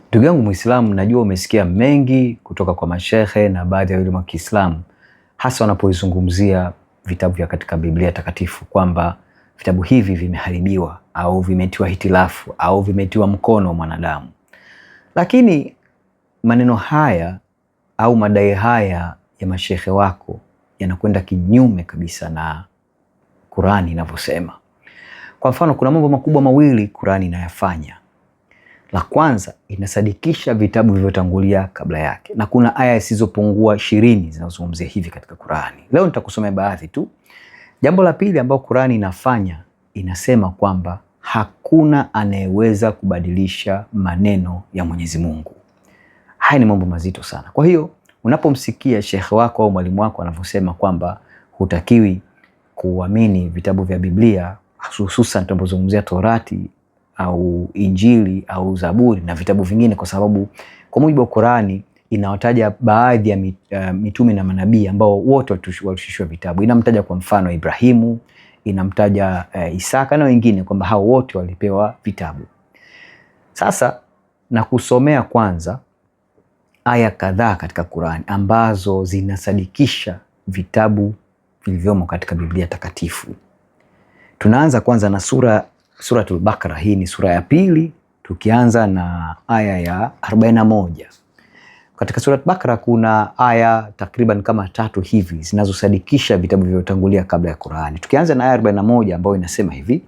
Ndugu yangu Muislamu, najua umesikia mengi kutoka kwa mashehe na baadhi ya walimu wa Kiislamu, hasa wanapoizungumzia vitabu vya katika Biblia takatifu kwamba vitabu hivi vimeharibiwa au vimetiwa hitilafu au vimetiwa mkono wa mwanadamu. Lakini maneno haya au madai haya ya mashehe wako yanakwenda kinyume kabisa na Qur'ani inavyosema. Kwa mfano, kuna mambo makubwa mawili Qur'ani inayafanya. La kwanza, inasadikisha vitabu vilivyotangulia kabla yake, na kuna aya zisizopungua 20 zinazozungumzia hivi katika Qur'ani. Leo nitakusomea baadhi tu. Jambo la pili ambalo Qur'ani inafanya, inasema kwamba hakuna anayeweza kubadilisha maneno ya Mwenyezi Mungu. Haya ni mambo mazito sana. Kwa hiyo unapomsikia shekhe wako au mwalimu wako anavyosema kwamba hutakiwi kuamini vitabu vya Biblia, hususan tunapozungumzia Torati au Injili au Zaburi na vitabu vingine, kwa sababu kwa mujibu wa Qur'ani inawataja baadhi ya mitume na manabii ambao wote walishushiwa vitabu. Inamtaja kwa mfano Ibrahimu, inamtaja Isaka na wengine kwamba hao wote walipewa vitabu. Sasa na kusomea kwanza aya kadhaa katika Qur'ani ambazo zinasadikisha vitabu vilivyomo katika Biblia takatifu. Tunaanza kwanza na Suratul Baqara. Hii ni sura ya pili, tukianza na aya ya 41. Katika Suratul Baqara kuna aya takriban kama 3 hivi zinazosadikisha vitabu vilivyotangulia kabla ya Qur'ani. Tukianza na aya 41 ambayo inasema hivi: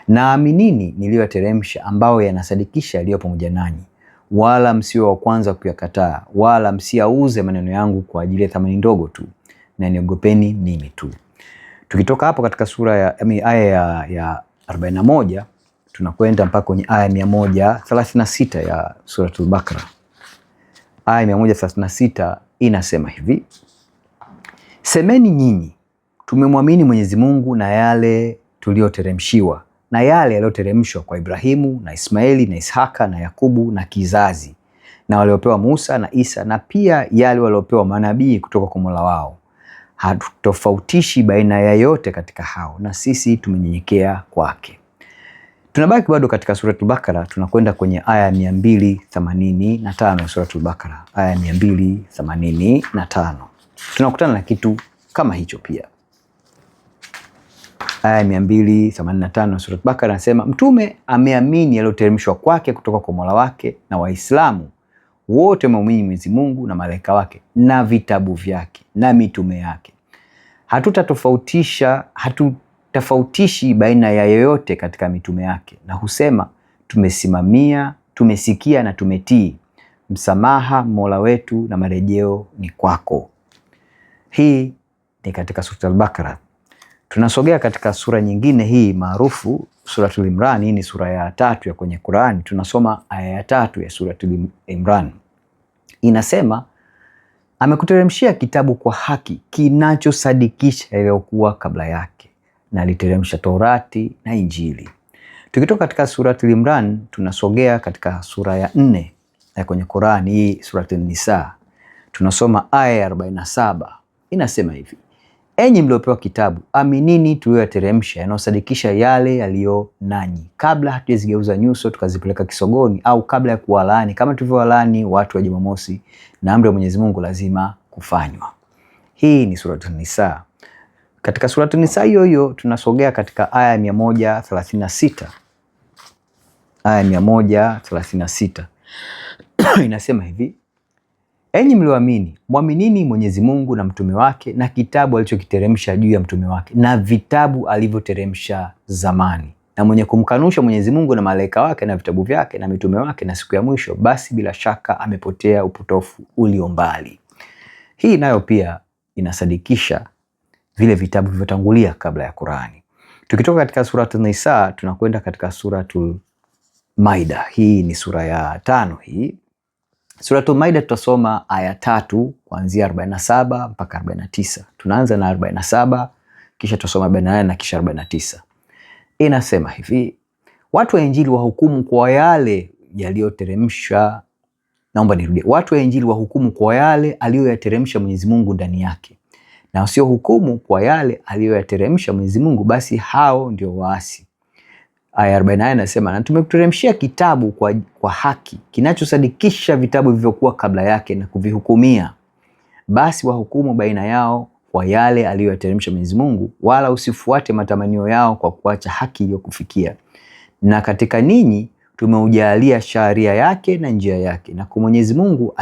naaminini niliyoteremsha ambao yanasadikisha yaliyo pamoja nanyi, wala msiwe wa kwanza kuyakataa, wala msiauze maneno yangu kwa ajili ya thamani ndogo tu, na niogopeni mimi tu. Tukitoka hapo katika aya ya 41 tunakwenda mpaka kwenye aya 136 ya Suratul Baqara. Aya 136 inasema hivi: semeni nyinyi, tumemwamini Mwenyezi Mungu na yale tulioteremshiwa na yale yaliyoteremshwa kwa Ibrahimu na Ismaili na Ishaka na Yakubu na kizazi, na waliopewa Musa na Isa, na pia yale waliopewa manabii kutoka kwa Mola wao. Hatutofautishi baina ya yote katika hao, na sisi tumenyenyekea kwake. Tunabaki bado katika Suratul Baqara, tunakwenda kwenye aya 285 ya Suratul Baqara. Aya 285 tunakutana na kitu kama hicho pia. Aya 285 ya Suratul Baqara nasema, mtume ameamini yaliyoteremshwa kwake kutoka kwa Mola wake, na Waislamu wote wameamini Mwenyezi Mungu na malaika wake na vitabu vyake na mitume yake. Hatutafautishi baina ya yoyote katika mitume yake, na husema tumesimamia, tumesikia na tumetii. Msamaha Mola wetu na marejeo ni kwako. Hii ni katika Suratul Baqara. Tunasogea katika sura nyingine hii maarufu, Suratul Imran. Hii ni sura ya 3 ya kwenye Qur'ani. Tunasoma aya ya 3 ya Suratul Imran. Inasema, amekuteremshia kitabu kwa haki kinachosadikisha yaliyokuwa kabla yake, na aliteremsha Torati na Injili. Tukitoka katika Suratul Imran tunasogea katika sura ya 4 ya kwenye Qur'ani, hii Suratul Nisa. Tunasoma aya ya 47. Inasema hivi: enyi mliopewa kitabu, aminini tuliyoyateremsha yanayosadikisha yale yaliyo nanyi, kabla hatujazigeuza nyuso tukazipeleka kisogoni, au kabla ya kuwalaani kama tulivyowalaani watu wa Jumamosi, na amri ya Mwenyezi Mungu lazima kufanywa. Hii ni Suratul Nisa. Katika Suratul Nisa hiyo hiyo tunasogea katika aya 136. Aya 136 inasema hivi: enyi mlioamini, mwaminini Mwenyezi Mungu na mtume wake na kitabu alichokiteremsha juu ya mtume wake na vitabu alivyoteremsha zamani, na mwenye kumkanusha Mwenyezi Mungu na malaika wake na vitabu vyake na mitume wake na siku ya mwisho, basi bila shaka amepotea upotofu ulio mbali. Hii nayo pia inasadikisha vile vitabu vilivyotangulia kabla ya Qur'ani. Tukitoka katika Suratul Nisa tunakwenda katika Suratul Maida. Hii ni sura ya 5 hii. Suratul Maida tutasoma aya 3 kuanzia 47 mpaka 49. Tunaanza na 47, kisha tutasoma 48 na kisha 49. Inasema hivi: watu wa Injili wahukumu kwa yale yaliyoteremsha. Naomba nirudie. Watu wa Injili wahukumu kwa yale aliyoyateremsha Mwenyezi Mungu ndani yake, na wasiohukumu kwa yale aliyoyateremsha Mwenyezi Mungu, basi hao ndio waasi. aya 48 nasema, na tumekuteremshia kitabu kwa haki kinachosadikisha vitabu vilivyokuwa kabla yake na kuvihukumia. Basi wahukumu baina yao kwa yale aliyoyateremsha Mwenyezi Mungu, wala usifuate matamanio yao kwa kuacha haki iliyokufikia. Na katika ninyi tumeujalia sharia yake na njia yake, na kwa Mwenyezi Mungu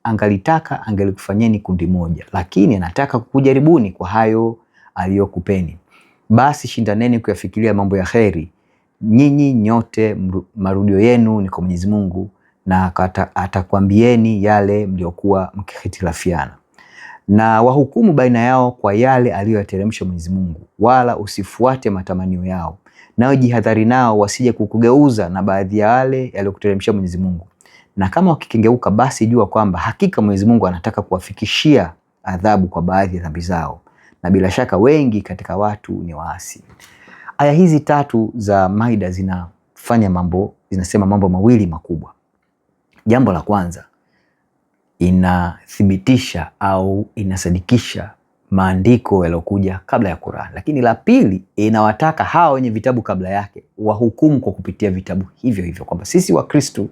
angalitaka angelikufanyeni kundi moja, lakini anataka kukujaribuni kwa hayo aliyokupeni. Basi shindaneni kuyafikiria mambo ya kheri, nyinyi nyote marudio yenu ni kwa Mwenyezi Mungu, na atakwambieni yale mliokuwa mkihitilafiana. Na wahukumu baina yao kwa yale aliyoyateremsha Mwenyezi Mungu, wala usifuate matamanio yao, nao jihadhari nao wasije kukugeuza na baadhi ya yale yaliyokuteremshia Mwenyezi Mungu. Na kama wakikengeuka, basi jua kwamba hakika Mwenyezi Mungu anataka kuwafikishia adhabu kwa baadhi ya dhambi zao, na bila shaka wengi katika watu ni waasi. Aya hizi 3 za Maida zinasema mambo mawili makubwa. Jambo la kwanza, inathibitisha au inasadikisha maandiko yaliyokuja kabla ya Qur'an. Lakini la pili, inawataka hawa wenye vitabu kabla yake wahukumu kwa kupitia vitabu hivyo, kwamba sisi Wakristo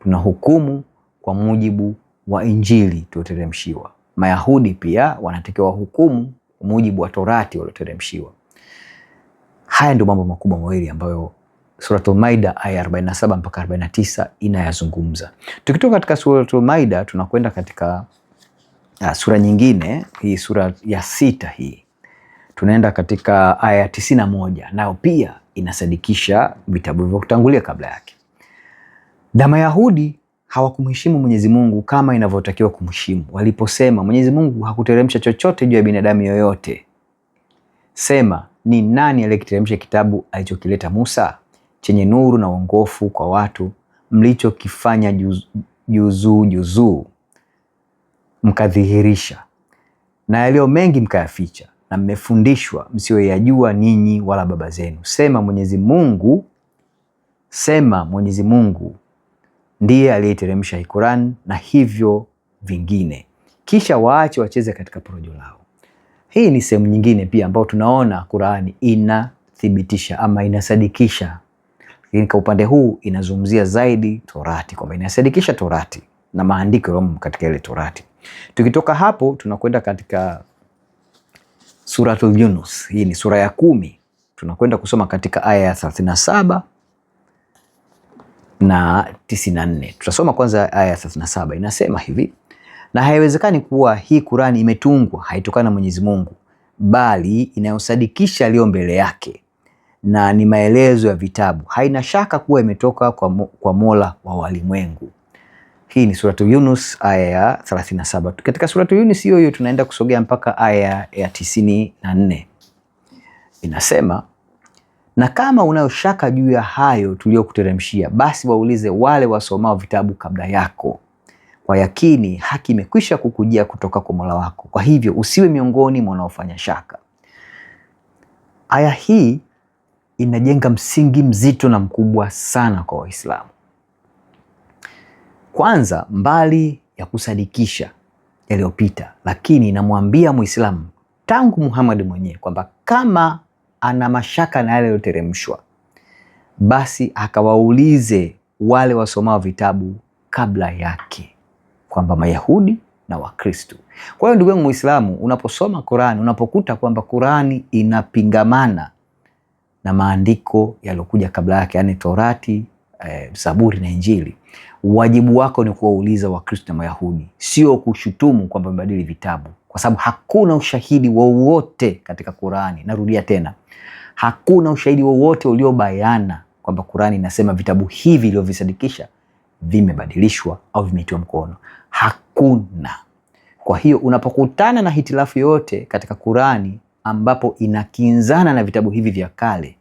tunahukumu kwa mujibu wa Injili tulioteremshiwa. Mayahudi pia wanatakiwa wahukumu kwa mujibu wa Torati walioteremshiwa. Haya ndio mambo makubwa mawili ambayo Suratul Maida aya 47 mpaka 49 inayazungumza. Tukitoka katika Suratul Maida tunakwenda katika sura nyingine, hii sura ya 6 hii. Tunaenda katika aya 91, nayo pia inasadikisha vitabu vilivyotangulia kabla yake. Na Mayahudi hawakumheshimu Mwenyezi Mungu kama inavyotakiwa kumheshimu, waliposema Mwenyezi Mungu hakuteremsha chochote juu ya binadamu yoyote. Sema, ni nani aliyekiteremsha kitabu alichokileta Musa, chenye nuru na uongofu kwa watu, mlichokifanya juzuu mkadhihirisha, na yaliyo mengi mkayaficha, na mmefundishwa msiyoyajua ninyi wala baba zenu. Sema Mwenyezi Mungu ndiye aliyeteremsha hii Qur'an na hivyo vingine, kisha waache wacheze katika porojo lao. Hii ni sehemu nyingine pia ambayo tunaona Qur'ani inathibitisha ama inasadikisha. Lakini kwa upande huu inazungumzia zaidi Torati, kwamba inasadikisha Torati na maandiko yaliyomo katika ile Torati. Tukitoka hapo tunakwenda katika Suratul Yunus. Hii ni sura ya 10. Tunakwenda kusoma katika aya ya 37 na 94. Tutasoma kwanza aya ya 37. Inasema hivi: na haiwezekani kuwa hii Qur'ani imetungwa haitokana na Mwenyezi Mungu, bali inayosadikisha aliyo mbele yake, na ni maelezo ya vitabu. Haina shaka kuwa imetoka kwa Mola wa walimwengu. Hii ni Suratul Yunus aya ya 37. Katika Suratul Yunus hiyo tunaenda kusogea mpaka aya ya 94. Inasema, na kama unayo shaka juu ya hayo tuliyokuteremshia, basi waulize wale wasomao vitabu kabla yako. Kwa yakini haki imekwisha kukujia kutoka kwa Mola wako, kwa hivyo usiwe miongoni mwa wanaofanya shaka. Aya hii inajenga msingi mzito na mkubwa sana kwa Waislamu. Kwanza, mbali ya kusadikisha yaliyopita, lakini inamwambia Muislamu tangu Muhammad mwenyewe kwamba kama ana mashaka na yale yaliyoteremshwa, basi akawaulize wale wasomao vitabu kabla yake, kwamba Mayahudi na Wakristo. Kwa hiyo ndugu yangu Muislamu, unaposoma Qur'ani, unapokuta kwamba Qur'ani inapingamana na maandiko yaliyokuja kabla yake, yani Torati, Zaburi na Injili, wajibu wako ni kuwauliza Wakristo na Mayahudi, sio kushutumu kwamba wamebadili vitabu, kwa sababu hakuna ushahidi wowote katika Qur'ani. Narudia tena, hakuna ushahidi wowote uliobayana kwamba Qur'ani inasema vitabu hivi ilivyovisadikisha vimebadilishwa au vimetiwa mkono. Hakuna. Kwa hiyo unapokutana na hitilafu yote katika Qur'ani ambapo inakinzana na vitabu hivi vya kale,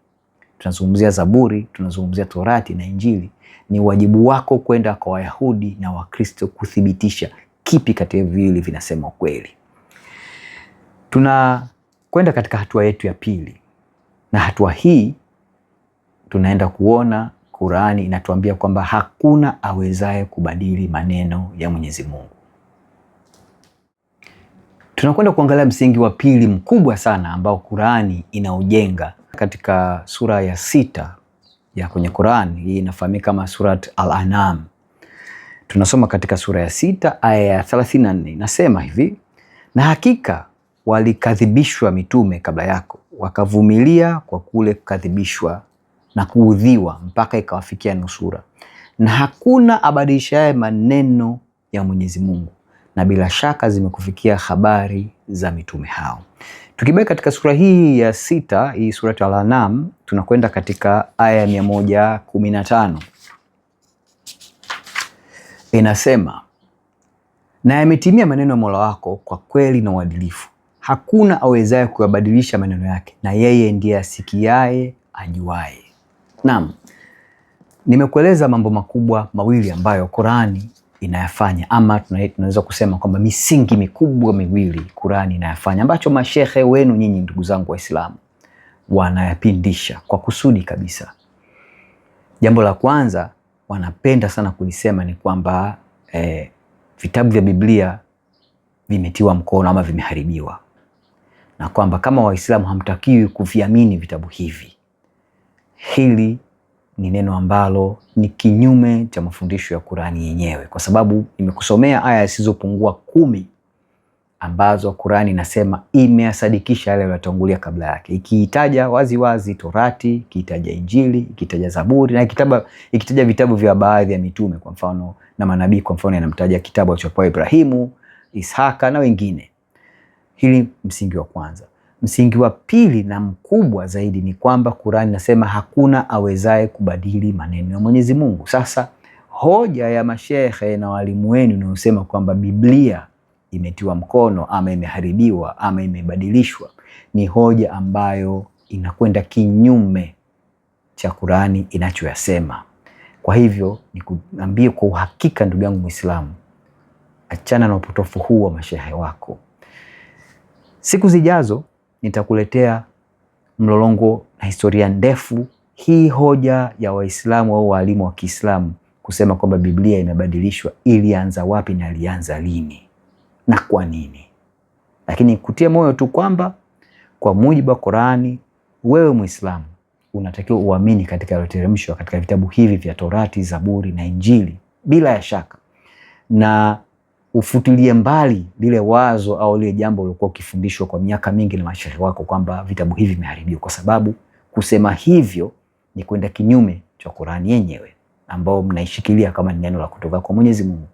tunazungumzia Zaburi, tunazungumzia Torati na Injili, ni wajibu wako kwenda kwa Wayahudi na Wakristo kuthibitisha kipi kati ya viwili vinasema ukweli. Tunakwenda katika hatua yetu ya pili, na hatua hii tunaenda kuona Qur'ani inatuambia kwamba hakuna awezaye kubadili maneno ya Mwenyezi Mungu. Tunakwenda kuangalia msingi wa pili mkubwa sana ambao Qur'ani inaujenga katika sura ya 6 ya kwenye Qur'an. Hii inafahamika kama Surat Al-An'am. Tunasoma katika sura ya 6 aya ya 34. Inasema hivi: na hakika walikadhibishwa mitume kabla yako, wakavumilia kwa kule kukadhibishwa na kuudhiwa mpaka ikawafikia nusura, na hakuna abadilishaye maneno ya Mwenyezi Mungu, na bila shaka zimekufikia habari za mitume hao. Tukibaki katika sura hii ya 6, hii Surat Al-An'am, tunakwenda katika aya ya 115. Inasema, na yametimia maneno ya Mola wako kwa kweli na uadilifu, hakuna awezaye kuyabadilisha maneno yake, na yeye ndiye asikiaye ajuaye. Naam, nimekueleza mambo makubwa mawili ambayo Qur'ani inayafanya, ama tunaweza kusema kwamba misingi mikubwa miwili Qur'ani inayafanya, ambacho mashehe wenu nyinyi ndugu zangu Waislamu wanayapindisha kwa kusudi kabisa. Jambo la kwanza wanapenda sana kulisema ni kwamba vitabu vya Biblia vimetiwa mkono ama vimeharibiwa, na kwamba kama Waislamu hamtakiwi kuviamini vitabu hivi. Hili ni neno ambalo ni kinyume cha mafundisho ya Qur'ani yenyewe, kwa sababu nimekusomea aya zisizopungua 10 ambazo Qur'ani inasema imeyasadikisha yale yaliyotangulia kabla yake, ikiitaja wazi wazi Torati, ikiitaja Injili, ikiitaja Zaburi, na ikitaja vitabu vya baadhi ya mitume kwa mfano na manabii. Kwa mfano inamtaja kitabu alichopewa Ibrahimu, Ishaka na wengine. Hili msingi wa kwanza. Msingi wa pili na mkubwa zaidi ni kwamba Qur'ani inasema hakuna awezaye kubadili maneno ya Mwenyezi Mungu. Sasa hoja ya mashehe na walimu wenu inayosema kwamba Biblia imetiwa mkono ama imeharibiwa ama imebadilishwa ni hoja ambayo inakwenda kinyume cha Qur'ani inachoyasema. Kwa hivyo nikuambie kwa uhakika ndugu yangu Muislamu, achana na upotofu huu wa mashehe wako. Siku zijazo nitakuletea mlolongo na historia ndefu. Hii hoja ya Waislamu au walimu wa Kiislamu kusema kwamba Biblia imebadilishwa ilianza wapi na ilianza lini na kwa nini. Lakini kutia moyo tu kwamba kwa mujibu wa Qur'ani, wewe Muislamu unatakiwa uamini katika yaliyoteremshwa katika vitabu hivi vya Torati, Zaburi na Injili bila ya shaka, na ufutilie mbali lile wazo au lile jambo ulikuwa ukifundishwa kwa miaka mingi na mashehe wako kwamba vitabu hivi vimeharibiwa, kwa sababu kusema hivyo ni kwenda kinyume cha Qur'ani yenyewe ambao mnaishikilia kama ni neno la kutoka kwa Mwenyezi Mungu.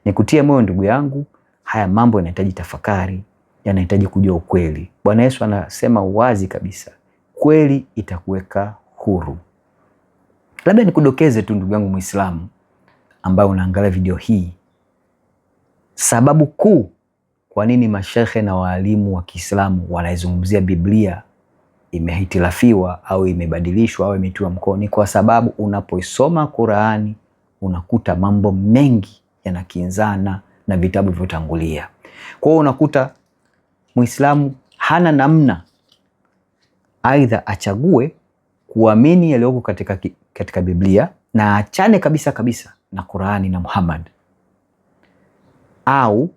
Nikutie moyo ndugu yangu, haya mambo yanahitaji tafakari, yanahitaji kujua ukweli. Bwana Yesu anasema wazi kabisa, kweli itakuweka huru. Labda nikudokeze tu ndugu yangu Muislamu ambaye unaangalia video hii, sababu kuu kwa nini mashehe na walimu wa Kiislamu wanaizungumzia Biblia imehitilafiwa au imebadilishwa au imetiwa mkono ni kwa sababu unapoisoma Qur'ani unakuta mambo mengi yanakinzana na vitabu vilivyotangulia. Kwa hiyo unakuta Muislamu hana namna, aidha achague kuamini yaliyoko katika Biblia na achane kabisa na Qur'ani na Muhammad, au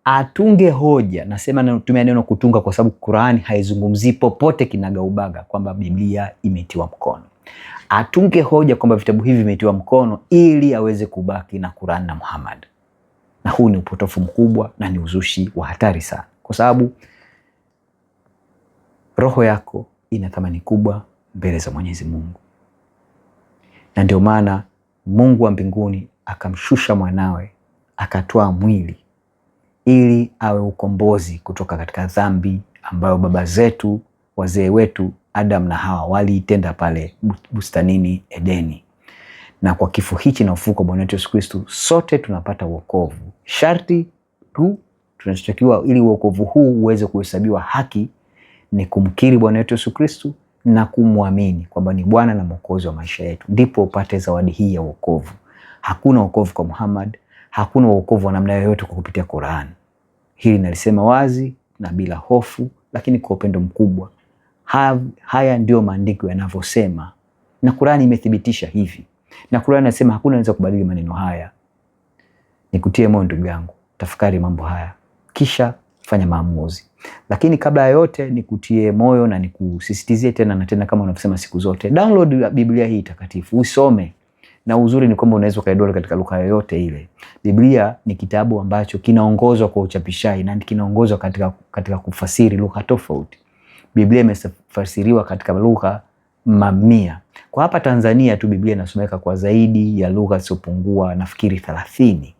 atunge hoja. Nasema natumia neno kutunga kwa sababu Qur'ani haizungumzi popote kinagaubaga kwamba Biblia imetiwa mkono. Atunge hoja kwamba vitabu hivi vimetiwa mkono ili aweze kubaki na Qur'ani na Muhammad. Na huu ni upotofu mkubwa na ni uzushi wa hatari sana, kwa sababu roho yako ina thamani kubwa mbele za Mwenyezi Mungu. Na ndio maana Mungu wa mbinguni akamshusha mwanawe, akatoa mwili ili awe ukombozi kutoka katika dhambi ambayo baba zetu, wazee wetu Adam na Hawa waliitenda pale bustanini Edeni. Na kwa kifo hichi na ufufuko Bwana wetu Yesu Kristo, sote tunapata wokovu. Sharti tu tunachotakiwa ili wokovu huu uweze kuhesabiwa haki ni kumkiri Bwana wetu Yesu Kristo na kumwamini kwamba ni Bwana na Mwokozi wa maisha yetu, ndipo upate zawadi hii ya wokovu. Hakuna wokovu kwa Muhammad, hakuna wokovu wa namna yoyote kwa kupitia Qur'an. Hili nalisema wazi na bila hofu, lakini kwa upendo mkubwa. Haya ndio maandiko yanavyosema, na Qur'an imethibitisha hivi. Na Qur'an inasema hakuna anaweza kubadili maneno haya. Nikutie moyo ndugu yangu, tafakari mambo haya, kisha fanya maamuzi. Lakini kabla ya yote nikutie moyo na nikusisitizie tena na tena, kama unavyosema siku zote, download Biblia hii takatifu, usome. Na uzuri ni kwamba unaweza ukaidownload katika lugha yoyote ile. Biblia ni kitabu ambacho kinaongozwa kwa uchapishaji na kinaongozwa katika kufasiri lugha tofauti. Biblia imefasiriwa katika lugha mamia. Kwa hapa Tanzania tu Biblia inasomeka kwa zaidi ya lugha zisizopungua nafikiri 30.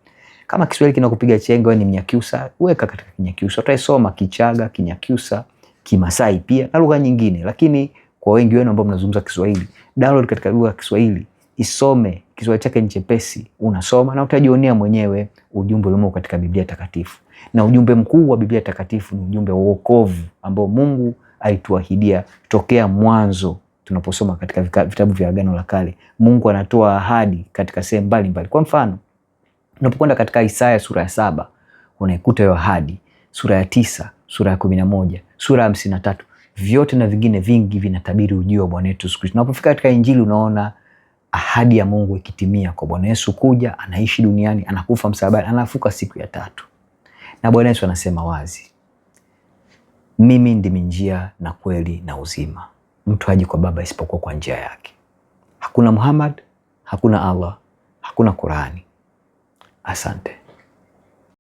Kama Kiswahili kinakupiga chenga, wewe ni Mnyakyusa, weka katika Kinyakyusa. Utaisoma Kichaga, Kinyakyusa, Kimasai pia na lugha nyingine. Lakini kwa wengi wenu ambao mnazungumza Kiswahili, download katika lugha ya Kiswahili, isome. Kiswahili chake ni chepesi, unasoma na utajionea mwenyewe ujumbe uliomo katika Biblia takatifu. Na ujumbe mkuu wa Biblia takatifu ni ujumbe wa wokovu ambao Mungu alituahidia tokea mwanzo. Tunaposoma katika vitabu vya Agano la Kale, Mungu anatoa ahadi katika sehemu mbalimbali. Kwa mfano, unapokwenda katika Isaya sura ya 7, unaikuta hiyo ahadi. Sura ya 9, sura ya 11, sura ya 53, vyote na vingine vingi vinatabiri ujio wa Bwana wetu Yesu Kristo. Unapofika katika Injili unaona ahadi ya Mungu ikitimia kwa Bwana Yesu kuja, anaishi duniani, anakufa msalabani, anafuka siku ya 3. Na Bwana Yesu anasema wazi, mimi ndimi njia na kweli na uzima. Mtu haji kwa Baba isipokuwa kwa njia yake. Hakuna Muhammad, hakuna Allah, hakuna Qurani. Asante.